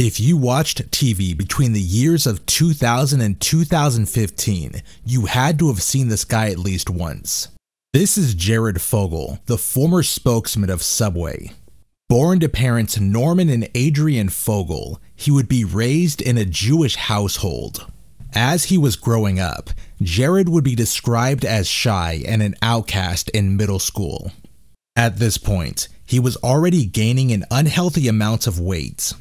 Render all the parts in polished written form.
If you watched TV between the years of 2000 and 2015, you had to have seen this guy at least once. This is Jared Fogle, the former spokesman of Subway. Born to parents Norman and Adrian Fogle, he would be raised in a Jewish household. As he was growing up, Jared would be described as shy and an outcast in middle school. At this point, he was already gaining an unhealthy amount of weight.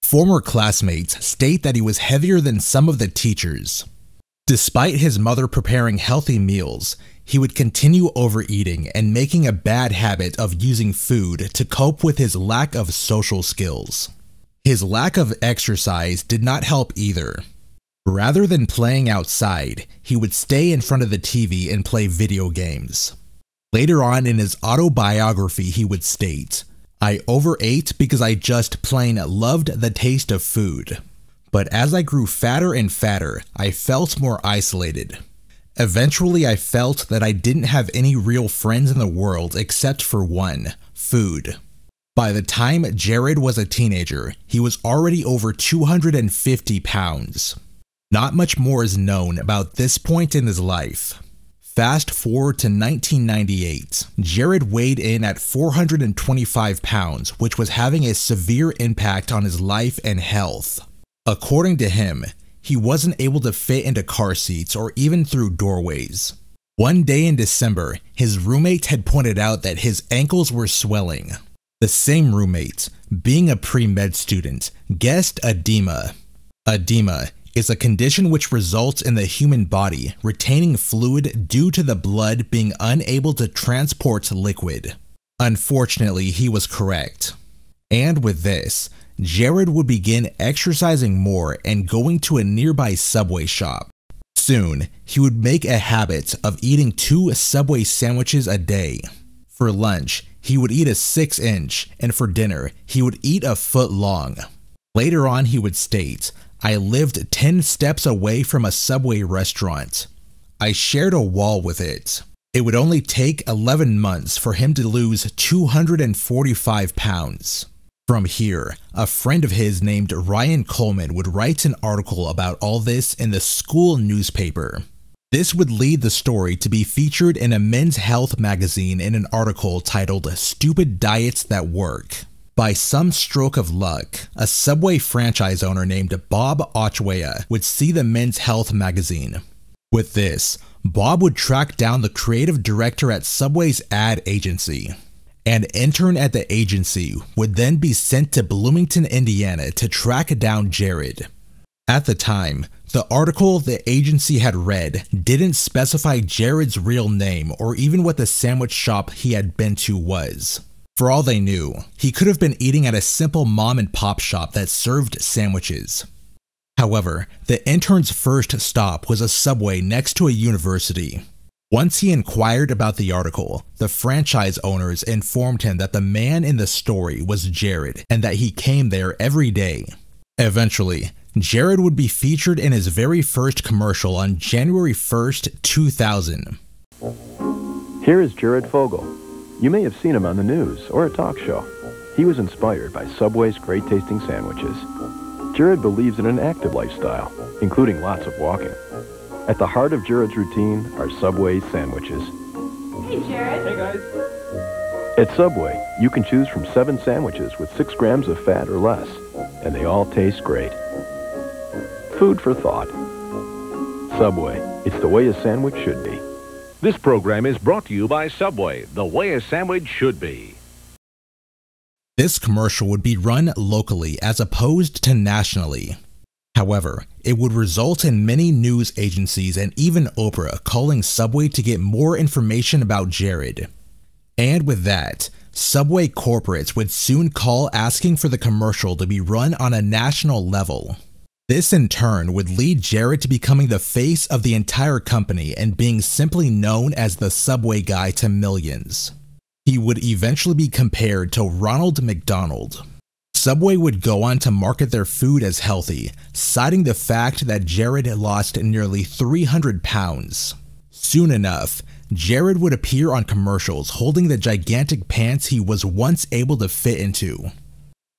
Former classmates state that he was heavier than some of the teachers. Despite his mother preparing healthy meals, he would continue overeating and making a bad habit of using food to cope with his lack of social skills. His lack of exercise did not help either. Rather than playing outside, he would stay in front of the TV and play video games. Later on in his autobiography, he would state, "I overate because I just plain loved the taste of food. But as I grew fatter and fatter, I felt more isolated. Eventually, I felt that I didn't have any real friends in the world except for one, food." By the time Jared was a teenager, he was already over 250 pounds. Not much more is known about this point in his life. Fast forward to 1998, Jared weighed in at 425 pounds, which was having a severe impact on his life and health. According to him, he wasn't able to fit into car seats or even through doorways. One day in December, his roommate had pointed out that his ankles were swelling. The same roommate, being a pre-med student, guessed edema. Edema is a condition which results in the human body retaining fluid due to the blood being unable to transport liquid. Unfortunately, he was correct. And with this, Jared would begin exercising more and going to a nearby Subway shop. Soon, he would make a habit of eating 2 Subway sandwiches a day. For lunch, he would eat a 6-inch, and for dinner, he would eat a foot long. Later on, he would state, "I lived 10 steps away from a Subway restaurant. I shared a wall with it." It would only take 11 months for him to lose 245 pounds. From here, a friend of his named Ryan Coleman would write an article about all this in the school newspaper. This would lead the story to be featured in a men's health magazine in an article titled "Stupid Diets That Work." By some stroke of luck, a Subway franchise owner named Bob Ochwaya would see the Men's Health magazine. With this, Bob would track down the creative director at Subway's ad agency. An intern at the agency would then be sent to Bloomington, Indiana to track down Jared. At the time, the article the agency had read didn't specify Jared's real name or even what the sandwich shop he had been to was. For all they knew, he could have been eating at a simple mom-and-pop shop that served sandwiches. However, the intern's first stop was a Subway next to a university. Once he inquired about the article, the franchise owners informed him that the man in the story was Jared and that he came there every day. Eventually, Jared would be featured in his very first commercial on January 1st, 2000. Here is Jared Fogle. You may have seen him on the news or a talk show. He was inspired by Subway's great-tasting sandwiches. Jared believes in an active lifestyle, including lots of walking. At the heart of Jared's routine are Subway sandwiches. Hey, Jared. Hey, guys. At Subway, you can choose from 7 sandwiches with 6 grams of fat or less, and they all taste great. Food for thought. Subway, it's the way a sandwich should be. This program is brought to you by Subway, the way a sandwich should be. This commercial would be run locally as opposed to nationally. However, it would result in many news agencies and even Oprah calling Subway to get more information about Jared. And with that, Subway corporates would soon call asking for the commercial to be run on a national level. This in turn would lead Jared to becoming the face of the entire company and being simply known as the Subway guy to millions. He would eventually be compared to Ronald McDonald. Subway would go on to market their food as healthy, citing the fact that Jared had lost nearly 300 pounds. Soon enough, Jared would appear on commercials holding the gigantic pants he was once able to fit into.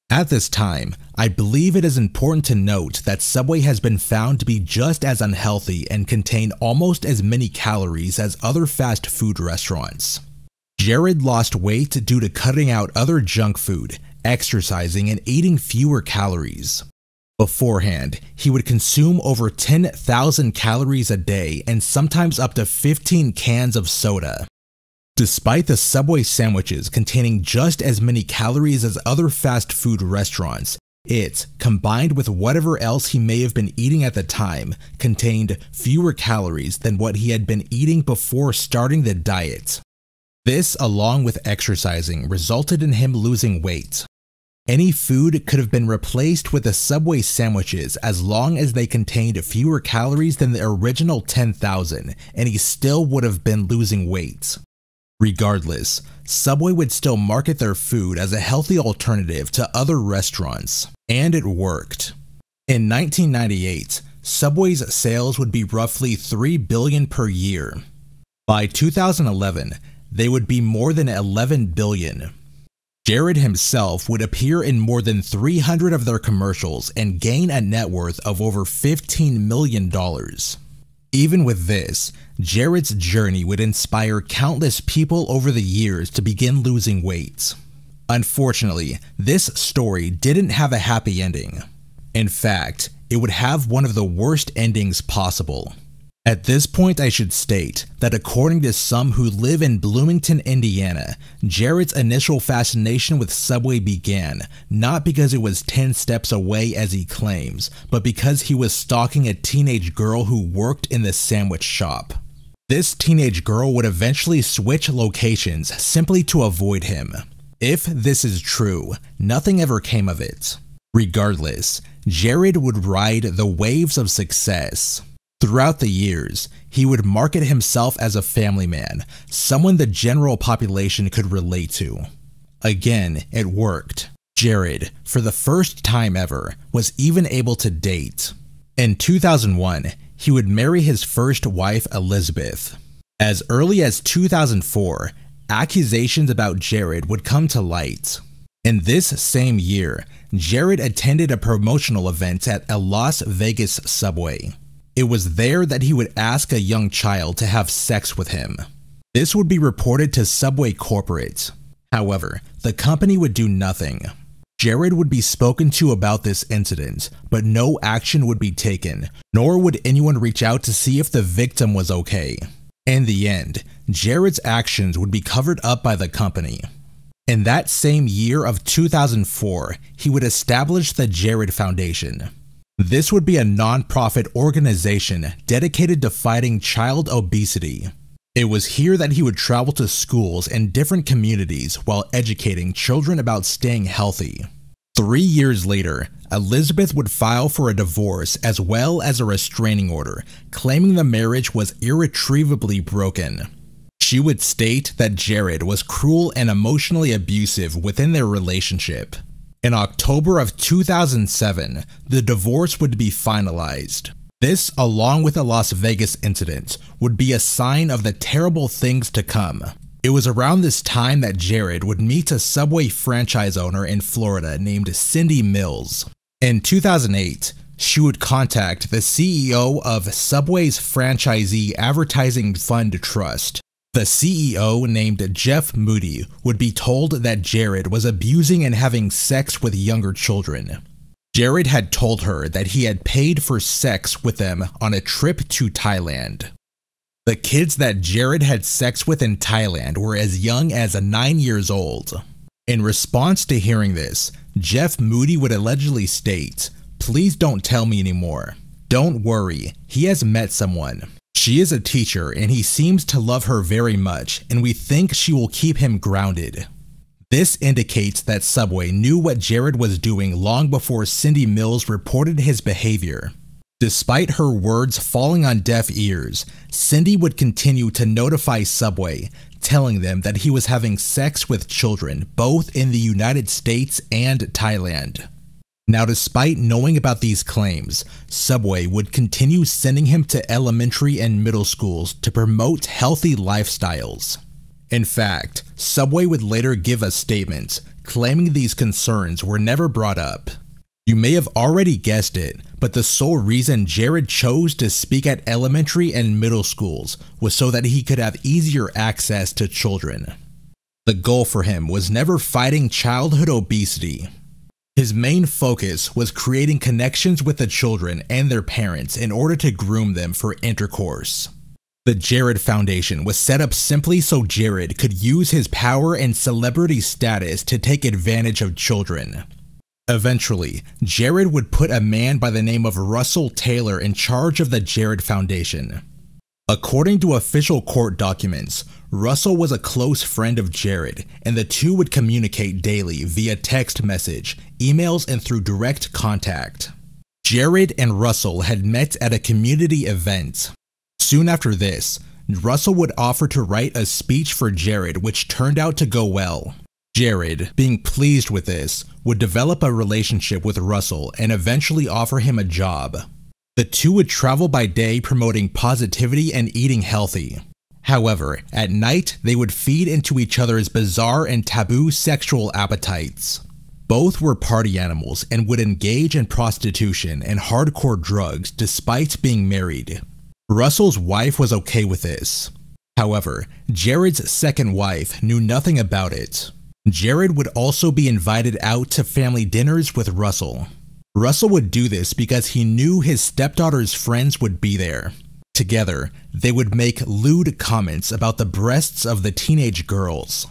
At this time, I believe it is important to note that Subway has been found to be just as unhealthy and contain almost as many calories as other fast food restaurants. Jared lost weight due to cutting out other junk food, exercising, and eating fewer calories. Beforehand, he would consume over 10,000 calories a day and sometimes up to 15 cans of soda. Despite the Subway sandwiches containing just as many calories as other fast food restaurants, it, combined with whatever else he may have been eating at the time, contained fewer calories than what he had been eating before starting the diet. This, along with exercising, resulted in him losing weight. Any food could have been replaced with the Subway sandwiches as long as they contained fewer calories than the original 10,000, and he still would have been losing weight. Regardless, Subway would still market their food as a healthy alternative to other restaurants, and it worked. In 1998, Subway's sales would be roughly $3 billion per year. By 2011, they would be more than $11 billion. Jared himself would appear in more than 300 of their commercials and gain a net worth of over $15 million. Even with this, Jared's journey would inspire countless people over the years to begin losing weight. Unfortunately, this story didn't have a happy ending. In fact, it would have one of the worst endings possible. At this point, I should state that according to some who live in Bloomington, Indiana, Jared's initial fascination with Subway began not because it was 10 steps away as he claims, but because he was stalking a teenage girl who worked in the sandwich shop. This teenage girl would eventually switch locations simply to avoid him. If this is true, nothing ever came of it. Regardless, Jared would ride the waves of success. Throughout the years, he would market himself as a family man, someone the general population could relate to. Again, it worked. Jared, for the first time ever, was even able to date. In 2001, he would marry his first wife, Elizabeth. As early as 2004, accusations about Jared would come to light. In this same year, Jared attended a promotional event at a Las Vegas Subway. It was there that he would ask a young child to have sex with him. This would be reported to Subway Corporate. However, the company would do nothing. Jared would be spoken to about this incident, but no action would be taken, nor would anyone reach out to see if the victim was okay. In the end, Jared's actions would be covered up by the company. In that same year of 2004, he would establish the Jared Foundation. This would be a non-profit organization dedicated to fighting child obesity. It was here that he would travel to schools in different communities while educating children about staying healthy. 3 years later, Elizabeth would file for a divorce as well as a restraining order, claiming the marriage was irretrievably broken. She would state that Jared was cruel and emotionally abusive within their relationship. In October of 2007, the divorce would be finalized. This, along with the Las Vegas incident, would be a sign of the terrible things to come. It was around this time that Jared would meet a Subway franchise owner in Florida named Cindy Mills. In 2008, she would contact the CEO of Subway's franchisee advertising fund trust. The CEO, named Jeff Moody, would be told that Jared was abusing and having sex with younger children. Jared had told her that he had paid for sex with them on a trip to Thailand. The kids that Jared had sex with in Thailand were as young as 9 years old. In response to hearing this, Jeff Moody would allegedly state, "Please don't tell me anymore. Don't worry, he has met someone. She is a teacher and he seems to love her very much, and we think she will keep him grounded." This indicates that Subway knew what Jared was doing long before Cindy Mills reported his behavior. Despite her words falling on deaf ears, Cindy would continue to notify Subway, telling them that he was having sex with children both in the United States and Thailand. Now, despite knowing about these claims, Subway would continue sending him to elementary and middle schools to promote healthy lifestyles. In fact, Subway would later give a statement claiming these concerns were never brought up. You may have already guessed it, but the sole reason Jared chose to speak at elementary and middle schools was so that he could have easier access to children. The goal for him was never fighting childhood obesity. His main focus was creating connections with the children and their parents in order to groom them for intercourse. The Jared Foundation was set up simply so Jared could use his power and celebrity status to take advantage of children. Eventually, Jared would put a man by the name of Russell Taylor in charge of the Jared Foundation. According to official court documents, Russell was a close friend of Jared, and the two would communicate daily via text message, emails, and through direct contact. Jared and Russell had met at a community event. Soon after this, Russell would offer to write a speech for Jared, which turned out to go well. Jared, being pleased with this, would develop a relationship with Russell and eventually offer him a job. The two would travel by day promoting positivity and eating healthy. However, at night they would feed into each other's bizarre and taboo sexual appetites. Both were party animals and would engage in prostitution and hardcore drugs despite being married. Russell's wife was okay with this. However, Jared's second wife knew nothing about it. Jared would also be invited out to family dinners with Russell. Russell would do this because he knew his stepdaughter's friends would be there. Together, they would make lewd comments about the breasts of the teenage girls.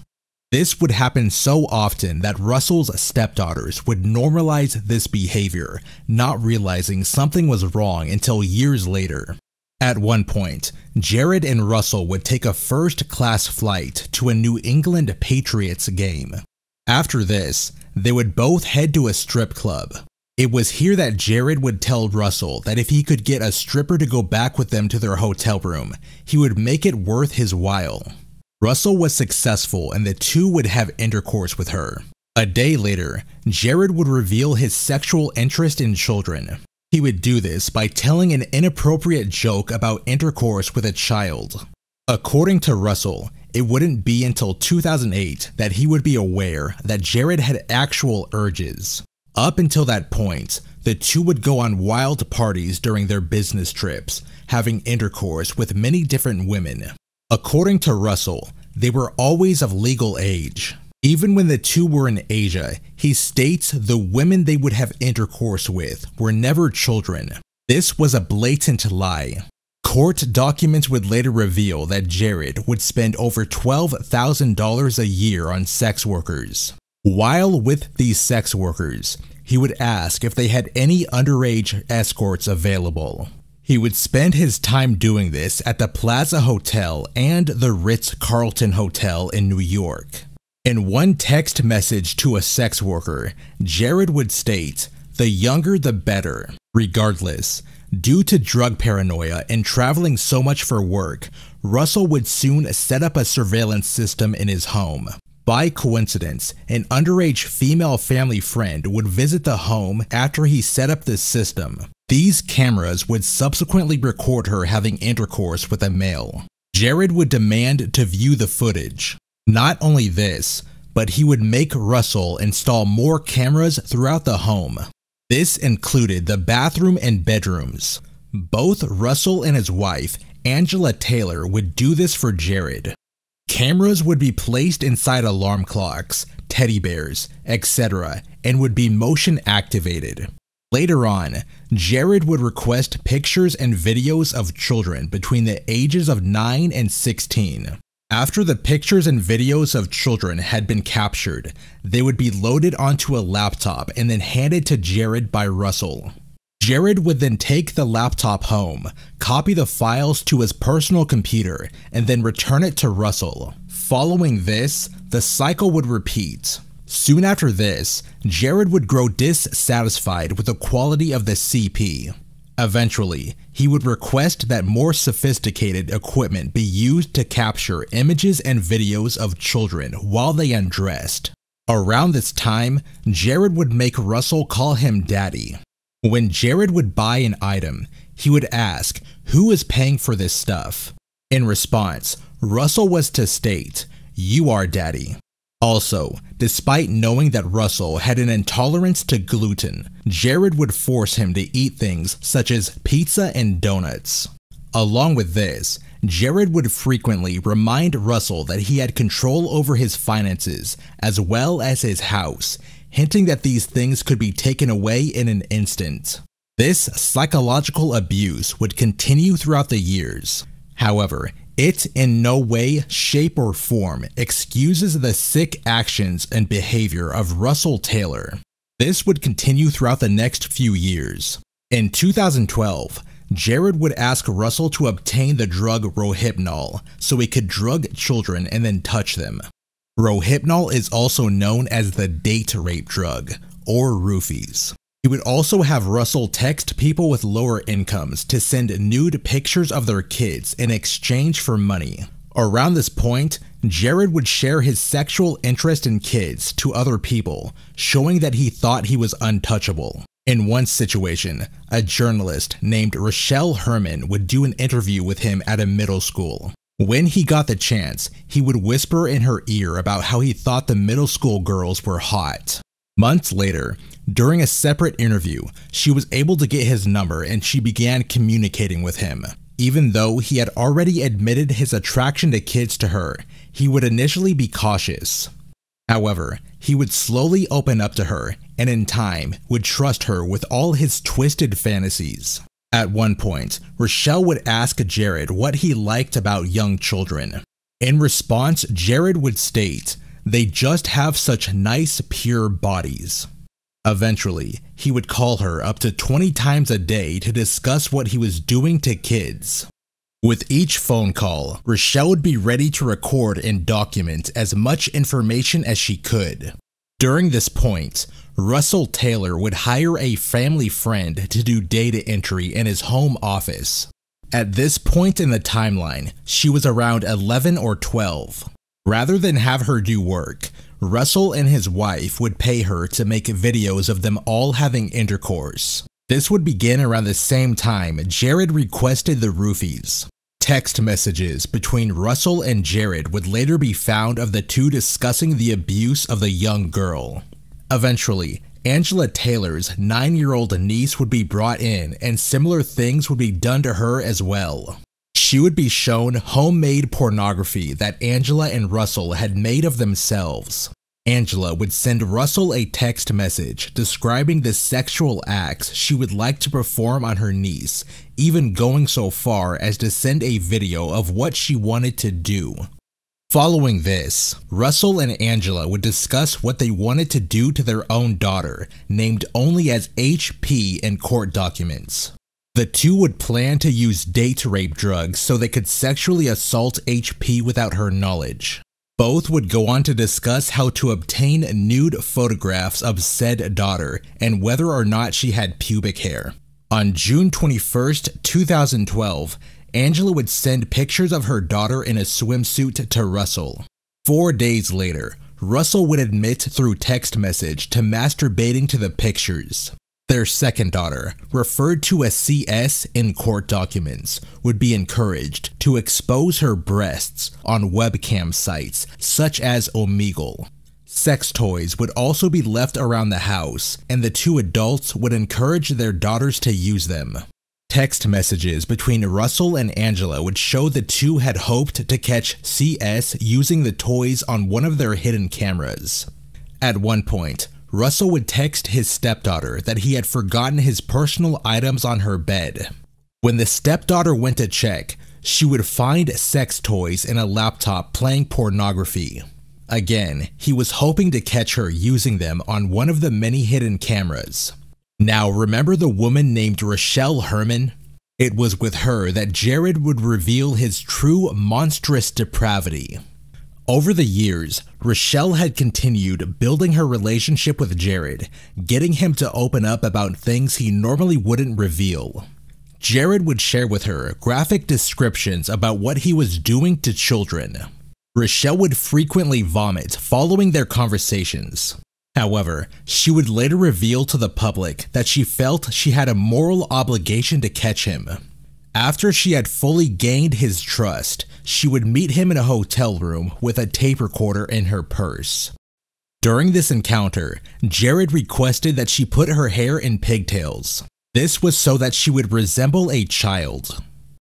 This would happen so often that Russell's stepdaughters would normalize this behavior, not realizing something was wrong until years later. At one point, Jared and Russell would take a first-class flight to a New England Patriots game. After this, they would both head to a strip club. It was here that Jared would tell Russell that if he could get a stripper to go back with them to their hotel room, he would make it worth his while. Russell was successful and the two would have intercourse with her. A day later, Jared would reveal his sexual interest in children. He would do this by telling an inappropriate joke about intercourse with a child. According to Russell, it wouldn't be until 2008 that he would be aware that Jared had actual urges. Up until that point, the two would go on wild parties during their business trips, having intercourse with many different women. According to Russell, they were always of legal age. Even when the two were in Asia, he states the women they would have intercourse with were never children. This was a blatant lie. Court documents would later reveal that Jared would spend over $12,000 a year on sex workers. While with these sex workers, he would ask if they had any underage escorts available. He would spend his time doing this at the Plaza Hotel and the Ritz-Carlton Hotel in New York. In one text message to a sex worker, Jared would state, "The younger the better." Regardless, due to drug paranoia and traveling so much for work, Russell would soon set up a surveillance system in his home. By coincidence, an underage female family friend would visit the home after he set up this system. These cameras would subsequently record her having intercourse with a male. Jared would demand to view the footage. Not only this, but he would make Russell install more cameras throughout the home. This included the bathroom and bedrooms. Both Russell and his wife, Angela Taylor, would do this for Jared. Cameras would be placed inside alarm clocks, teddy bears, etc., and would be motion activated. Later on, Jared would request pictures and videos of children between the ages of 9 and 16. After the pictures and videos of children had been captured, they would be loaded onto a laptop and then handed to Jared by Russell. Jared would then take the laptop home, copy the files to his personal computer, and then return it to Russell. Following this, the cycle would repeat. Soon after this, Jared would grow dissatisfied with the quality of the CP. Eventually, he would request that more sophisticated equipment be used to capture images and videos of children while they undressed. Around this time, Jared would make Russell call him daddy. When Jared would buy an item, he would ask, "Who is paying for this stuff?" In response, Russell was to state, "You are daddy." Also, despite knowing that Russell had an intolerance to gluten, Jared would force him to eat things such as pizza and donuts. Along with this, Jared would frequently remind Russell that he had control over his finances as well as his house, hinting that these things could be taken away in an instant. This psychological abuse would continue throughout the years. However, it in no way, shape, or form excuses the sick actions and behavior of Russell Taylor. This would continue throughout the next few years. In 2012, Jared would ask Russell to obtain the drug Rohypnol so he could drug children and then touch them. Rohypnol is also known as the date rape drug, or roofies. He would also have Russell text people with lower incomes to send nude pictures of their kids in exchange for money. Around this point, Jared would share his sexual interest in kids to other people, showing that he thought he was untouchable. In one situation, a journalist named Rochelle Herman would do an interview with him at a middle school. When he got the chance, he would whisper in her ear about how he thought the middle school girls were hot. Months later, during a separate interview, she was able to get his number and she began communicating with him. Even though he had already admitted his attraction to kids to her, he would initially be cautious. However, he would slowly open up to her and in time would trust her with all his twisted fantasies. At one point, Rochelle would ask Jared what he liked about young children. In response, Jared would state, "They just have such nice, pure bodies." Eventually, he would call her up to 20 times a day to discuss what he was doing to kids. With each phone call, Rochelle would be ready to record and document as much information as she could. During this point, Russell Taylor would hire a family friend to do data entry in his home office. At this point in the timeline, she was around 11 or 12. Rather than have her do work, Russell and his wife would pay her to make videos of them all having intercourse. This would begin around the same time Jared requested the roofies. Text messages between Russell and Jared would later be found of the two discussing the abuse of the young girl. Eventually, Angela Taylor's 9-year-old niece would be brought in and similar things would be done to her as well. She would be shown homemade pornography that Angela and Russell had made of themselves. Angela would send Russell a text message describing the sexual acts she would like to perform on her niece, even going so far as to send a video of what she wanted to do. Following this, Russell and Angela would discuss what they wanted to do to their own daughter, named only as HP in court documents. The two would plan to use date rape drugs so they could sexually assault HP without her knowledge. Both would go on to discuss how to obtain nude photographs of said daughter and whether or not she had pubic hair. On June 21st, 2012, Angela would send pictures of her daughter in a swimsuit to Russell. 4 days later, Russell would admit through text message to masturbating to the pictures. Their second daughter, referred to as CS in court documents, would be encouraged to expose her breasts on webcam sites such as Omegle. Sex toys would also be left around the house, and the two adults would encourage their daughters to use them. Text messages between Russell and Angela would show the two had hoped to catch CS using the toys on one of their hidden cameras. At one point, Russell would text his stepdaughter that he had forgotten his personal items on her bed. When the stepdaughter went to check, she would find sex toys in a laptop playing pornography. Again, he was hoping to catch her using them on one of the many hidden cameras. Now, remember the woman named Rochelle Herman? It was with her that Jared would reveal his true monstrous depravity. Over the years, Rochelle had continued building her relationship with Jared, getting him to open up about things he normally wouldn't reveal. Jared would share with her graphic descriptions about what he was doing to children. Rochelle would frequently vomit following their conversations. However, she would later reveal to the public that she felt she had a moral obligation to catch him. After she had fully gained his trust, she would meet him in a hotel room with a tape recorder in her purse. During this encounter, Jared requested that she put her hair in pigtails. This was so that she would resemble a child.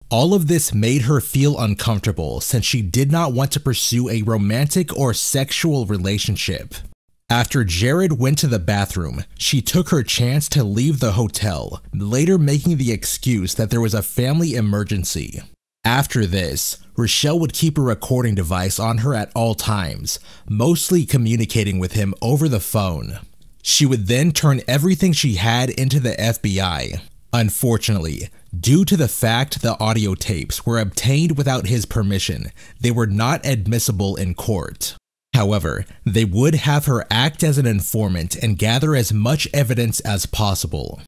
All of this made her feel uncomfortable since she did not want to pursue a romantic or sexual relationship. After Jared went to the bathroom, she took her chance to leave the hotel, later making the excuse that there was a family emergency. After this, Rochelle would keep a recording device on her at all times, mostly communicating with him over the phone. She would then turn everything she had into the FBI. Unfortunately, due to the fact the audio tapes were obtained without his permission, they were not admissible in court. However, they would have her act as an informant and gather as much evidence as possible.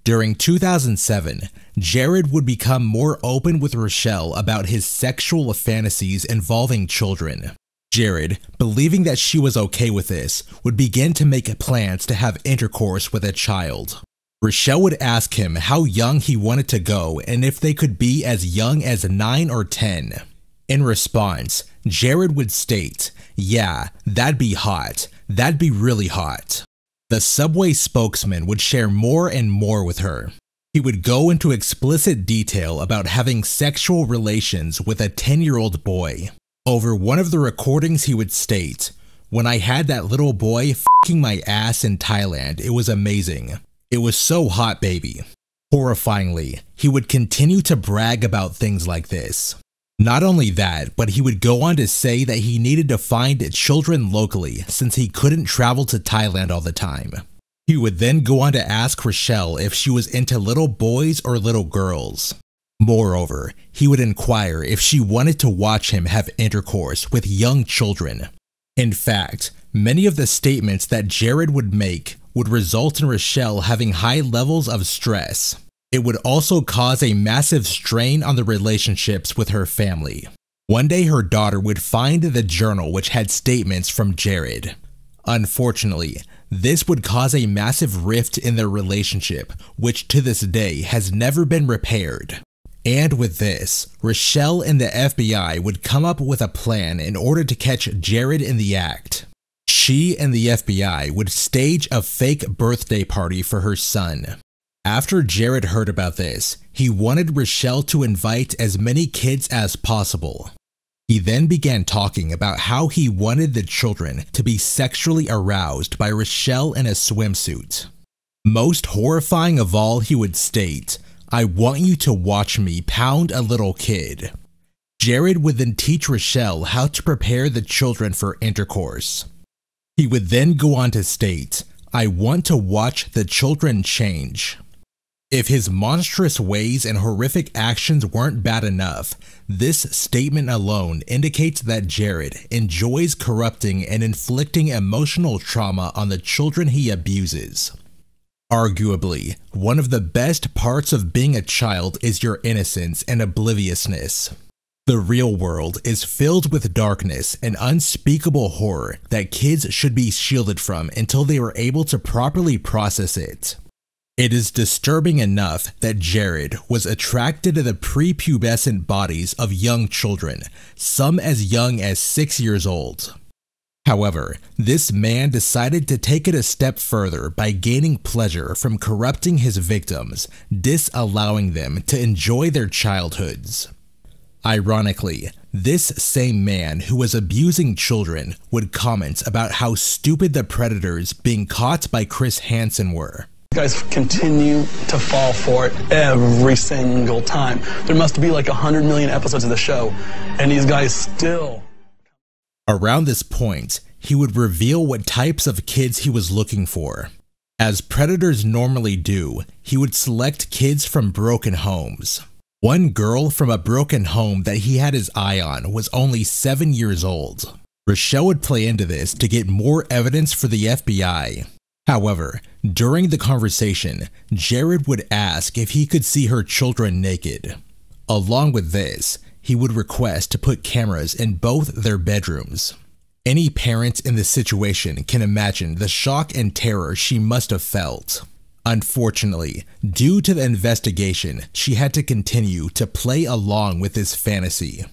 During 2007, Jared would become more open with Rochelle about his sexual fantasies involving children. Jared, believing that she was okay with this, would begin to make plans to have intercourse with a child. Rochelle would ask him how young he wanted to go and if they could be as young as 9 or 10. In response, Jared would state, "Yeah, that'd be hot. That'd be really hot." The Subway spokesman would share more and more with her. He would go into explicit detail about having sexual relations with a 10-year-old boy. Over one of the recordings he would state, "When I had that little boy f***ing my ass in Thailand, it was amazing. It was so hot, baby." Horrifyingly, he would continue to brag about things like this. Not only that, but he would go on to say that he needed to find children locally since he couldn't travel to Thailand all the time. He would then go on to ask Rochelle if she was into little boys or little girls. Moreover, he would inquire if she wanted to watch him have intercourse with young children. In fact, many of the statements that Jared would make would result in Rochelle having high levels of stress. It would also cause a massive strain on the relationships with her family. One day her daughter would find the journal which had statements from Jared. Unfortunately, this would cause a massive rift in their relationship, which to this day has never been repaired. And with this, Rochelle and the FBI would come up with a plan in order to catch Jared in the act. She and the FBI would stage a fake birthday party for her son. After Jared heard about this, he wanted Rochelle to invite as many kids as possible. He then began talking about how he wanted the children to be sexually aroused by Rochelle in a swimsuit. Most horrifying of all, he would state, "I want you to watch me pound a little kid." Jared would then teach Rochelle how to prepare the children for intercourse. He would then go on to state, "I want to watch the children change." If his monstrous ways and horrific actions weren't bad enough, this statement alone indicates that Jared enjoys corrupting and inflicting emotional trauma on the children he abuses. Arguably, one of the best parts of being a child is your innocence and obliviousness. The real world is filled with darkness and unspeakable horror that kids should be shielded from until they are able to properly process it. It is disturbing enough that Jared was attracted to the prepubescent bodies of young children, some as young as 6 years old. However, this man decided to take it a step further by gaining pleasure from corrupting his victims, disallowing them to enjoy their childhoods. Ironically, this same man who was abusing children would comment about how stupid the predators being caught by Chris Hansen were. You guys continue to fall for it every single time. There must be like 100 million episodes of the show, and these guys still... Around this point, he would reveal what types of kids he was looking for. As predators normally do, he would select kids from broken homes. One girl from a broken home that he had his eye on was only 7 years old. Rochelle would play into this to get more evidence for the FBI. However, during the conversation, Jared would ask if he could see her children naked. Along with this, he would request to put cameras in both their bedrooms. Any parent in this situation can imagine the shock and terror she must have felt. Unfortunately, due to the investigation, she had to continue to play along with this fantasy.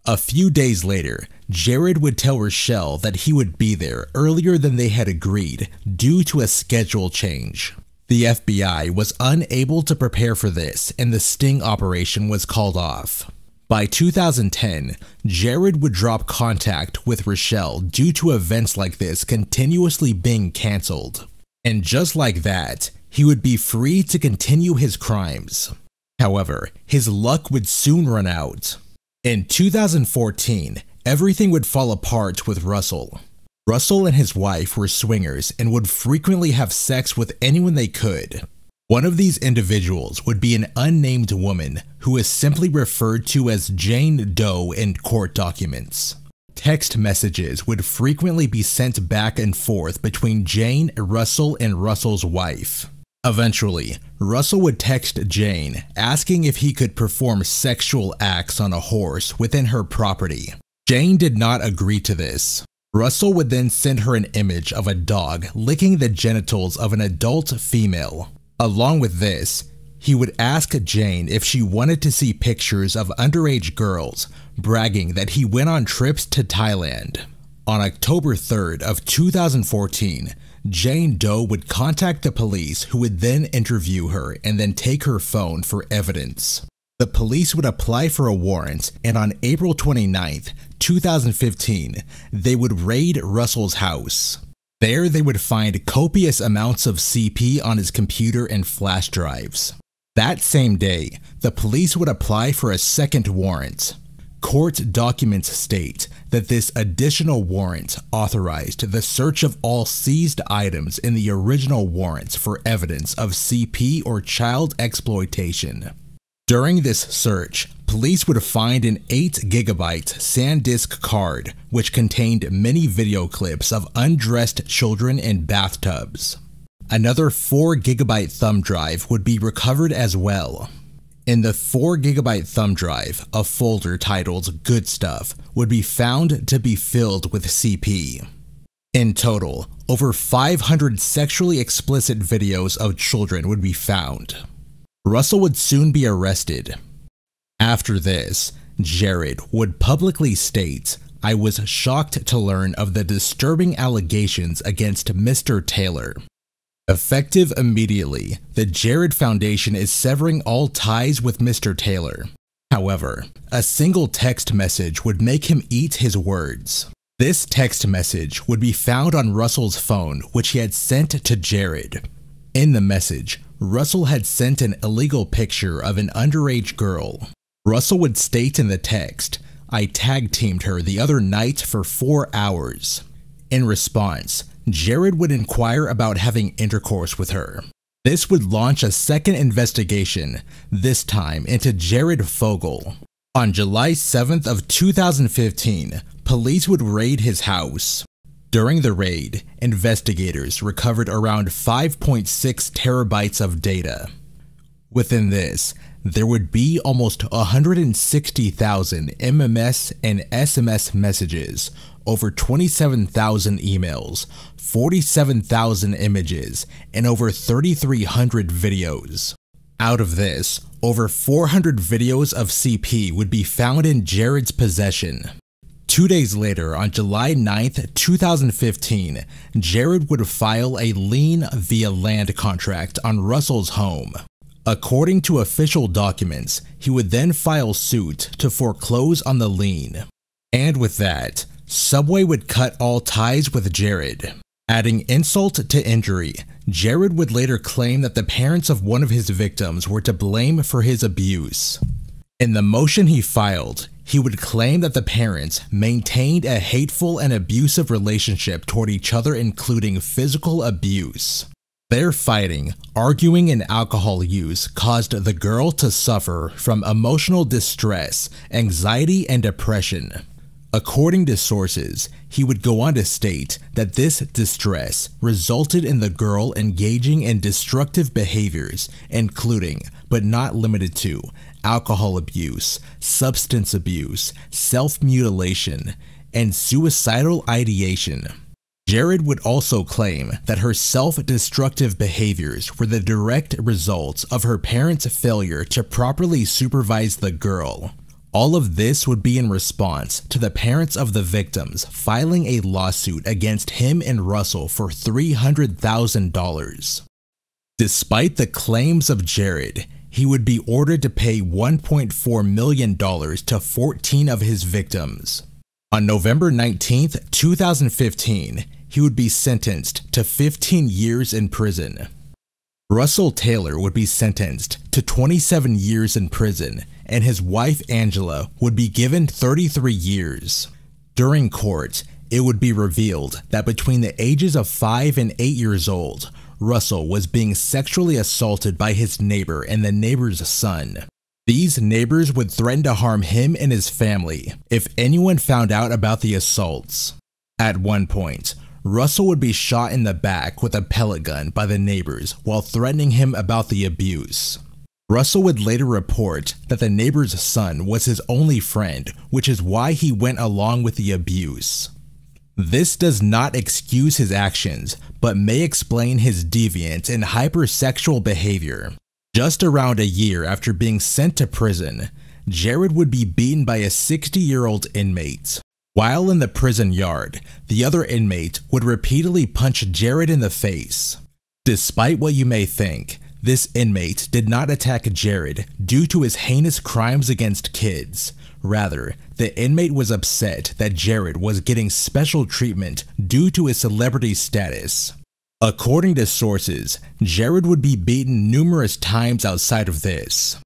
A few days later, Jared would tell Rochelle that he would be there earlier than they had agreed due to a schedule change. The FBI was unable to prepare for this and the sting operation was called off. By 2010, Jared would drop contact with Rochelle due to events like this continuously being cancelled. And just like that, he would be free to continue his crimes. However, his luck would soon run out. In 2014, everything would fall apart with Russell. Russell and his wife were swingers and would frequently have sex with anyone they could. One of these individuals would be an unnamed woman who is simply referred to as Jane Doe in court documents. Text messages would frequently be sent back and forth between Jane, Russell, and Russell's wife. Eventually, Russell would text Jane asking if he could perform sexual acts on a horse within her property. Jane did not agree to this. Russell would then send her an image of a dog licking the genitals of an adult female. Along with this, he would ask Jane if she wanted to see pictures of underage girls, bragging that he went on trips to Thailand. On October 3rd of 2014, Jane Doe would contact the police, who would then interview her and then take her phone for evidence. The police would apply for a warrant, and on April 29th, 2015, they would raid Russell's house. There they would find copious amounts of CP on his computer and flash drives. That same day, the police would apply for a second warrant. Court documents state that this additional warrant authorized the search of all seized items in the original warrants for evidence of CP or child exploitation. During this search, police would find an 8GB SanDisk card which contained many video clips of undressed children in bathtubs. Another 4GB thumb drive would be recovered as well. In the 4GB thumb drive, a folder titled Good Stuff would be found to be filled with CP. In total, over 500 sexually explicit videos of children would be found. Russell would soon be arrested. After this, Jared would publicly state, "I was shocked to learn of the disturbing allegations against Mr. Taylor." Effective immediately, the Jared Foundation is severing all ties with Mr. Taylor. However, a single text message would make him eat his words. This text message would be found on Russell's phone, which he had sent to Jared. In the message, Russell had sent an illegal picture of an underage girl. Russell would state in the text, "I tag-teamed her the other night for 4 hours." In response, Jared would inquire about having intercourse with her. This would launch a second investigation, this time into Jared Fogle. On July 7th of 2015, police would raid his house. During the raid, investigators recovered around 5.6 terabytes of data. Within this, there would be almost 160,000 MMS and SMS messages, over 27,000 emails, 47,000 images, and over 3,300 videos. Out of this, over 400 videos of CP would be found in Jared's possession. 2 days later, on July 9th, 2015, Jared would file a lien via land contract on Russell's home. According to official documents, he would then file suit to foreclose on the lien. And with that, Subway would cut all ties with Jared. Adding insult to injury, Jared would later claim that the parents of one of his victims were to blame for his abuse. In the motion he filed, he would claim that the parents maintained a hateful and abusive relationship toward each other, including physical abuse. Their fighting, arguing, and alcohol use caused the girl to suffer from emotional distress, anxiety, and depression. According to sources, he would go on to state that this distress resulted in the girl engaging in destructive behaviors, including, but not limited to, alcohol abuse, substance abuse, self-mutilation, and suicidal ideation. Jared would also claim that her self-destructive behaviors were the direct result of her parents' failure to properly supervise the girl. All of this would be in response to the parents of the victims filing a lawsuit against him and Russell for $300,000. Despite the claims of Jared, he would be ordered to pay $1.4 million to 14 of his victims. On November 19, 2015, he would be sentenced to 15 years in prison. Russell Taylor would be sentenced to 27 years in prison, and his wife Angela would be given 33 years. During court, it would be revealed that between the ages of 5 and 8 years old, Russell was being sexually assaulted by his neighbor and the neighbor's son. These neighbors would threaten to harm him and his family if anyone found out about the assaults. At one point, Russell would be shot in the back with a pellet gun by the neighbors while threatening him about the abuse. Russell would later report that the neighbor's son was his only friend, which is why he went along with the abuse. This does not excuse his actions, but may explain his deviant and hypersexual behavior. Just around a year after being sent to prison, Jared would be beaten by a 60-year-old inmate. While in the prison yard, the other inmate would repeatedly punch Jared in the face. Despite what you may think, this inmate did not attack Jared due to his heinous crimes against kids. Rather, the inmate was upset that Jared was getting special treatment due to his celebrity status. According to sources, Jared would be beaten numerous times outside of this.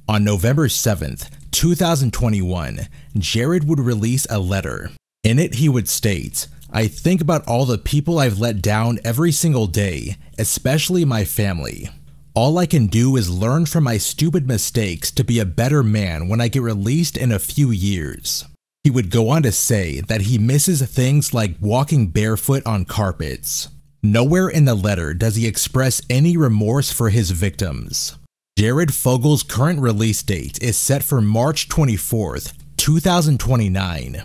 On November 7th, 2021, Jared would release a letter. In it, he would state, "I think about all the people I've let down every single day, especially my family. All I can do is learn from my stupid mistakes to be a better man when I get released in a few years." He would go on to say that he misses things like walking barefoot on carpets. Nowhere in the letter does he express any remorse for his victims. Jared Fogle's current release date is set for March 24th, 2029.